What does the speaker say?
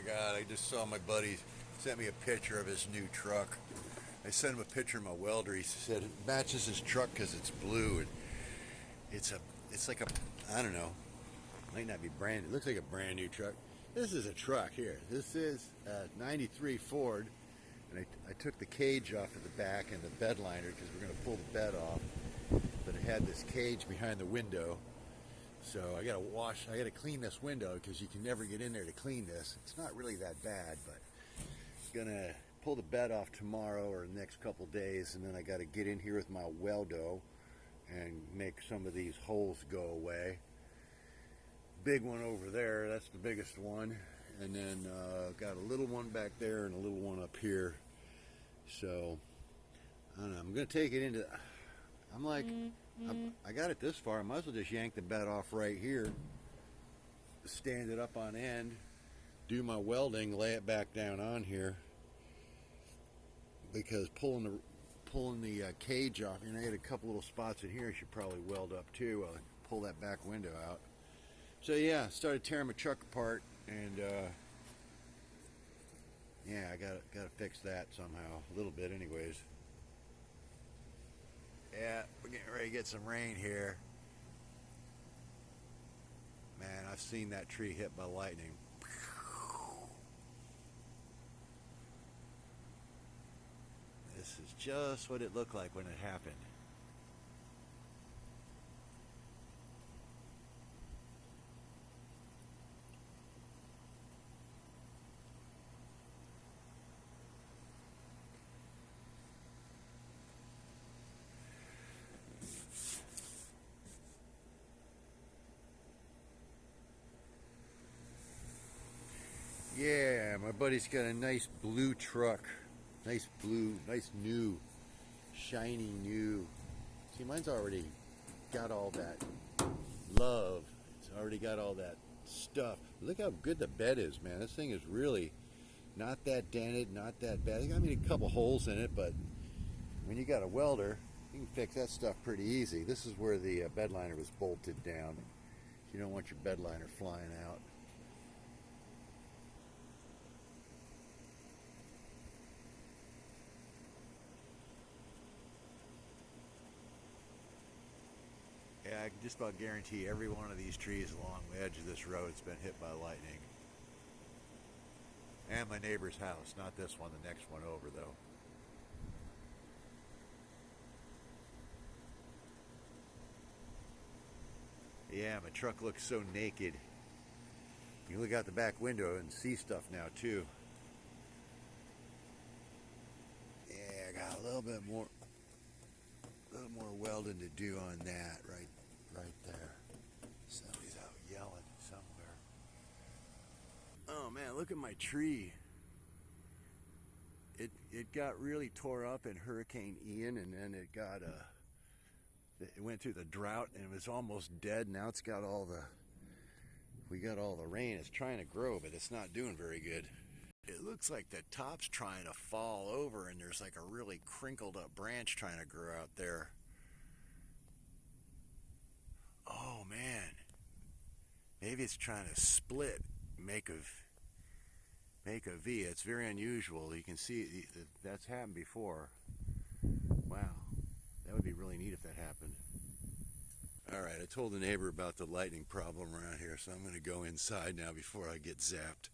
God, I just saw my buddy sent me a picture of his new truck. I sent him a picture of my welder. He said it matches his truck because it's blue. And it's like a, I don't know, might not be brand, it looks like a brand new truck. This is a truck here. This is a 93 Ford. And I took the cage off of the back and the bed liner because we're going to pull the bed off. But it had this cage behind the window. So I gotta clean this window because you can never get in there to clean this. It's not really that bad, but I'm gonna pull the bed off tomorrow or the next couple days, and then I gotta get in here with my weldo and make some of these holes go away. Big one over there, that's the biggest one. And then got a little one back there and a little one up here. So, I don't know, I'm gonna take it into, I'm like, I got it this far, I might as well just yank the bed off right here, stand it up on end, do my welding, lay it back down on here, because pulling the cage off, you know, I had a couple little spots in here I should probably weld up too. I'll pull that back window out. So yeah, started tearing my truck apart, and yeah, I gotta fix that somehow, a little bit anyways. Yeah, we're getting ready to get some rain here. Man, I've seen that tree hit by lightning. This is just what it looked like when it happened. Yeah, my buddy's got a nice blue truck. Nice blue, nice new, shiny new. See, mine's already got all that love. It's already got all that stuff. Look how good the bed is, man. This thing is really not that dented, not that bad. I mean, a couple holes in it, but when you got a welder, you can fix that stuff pretty easy. This is where the bed liner was bolted down. You don't want your bed liner flying out. Yeah, I can just about guarantee every one of these trees along the edge of this road has been hit by lightning. And my neighbor's house, not this one, the next one over though. Yeah, my truck looks so naked. You can look out the back window and see stuff now too. Yeah, I got a little more welding to do on that right there. Somebody's out yelling somewhere. Oh man, look at my tree. It got really tore up in Hurricane Ian, and then it went through the drought and it was almost dead. Now it's got we got all the rain. It's trying to grow, but it's not doing very good. It looks like the top's trying to fall over, and there's like a really crinkled up branch trying to grow out there. Oh man, maybe it's trying to split, make a V. It's very unusual. You can see that's happened before. Wow, that would be really neat if that happened. Alright, I told the neighbor about the lightning problem around here, so I'm going to go inside now before I get zapped.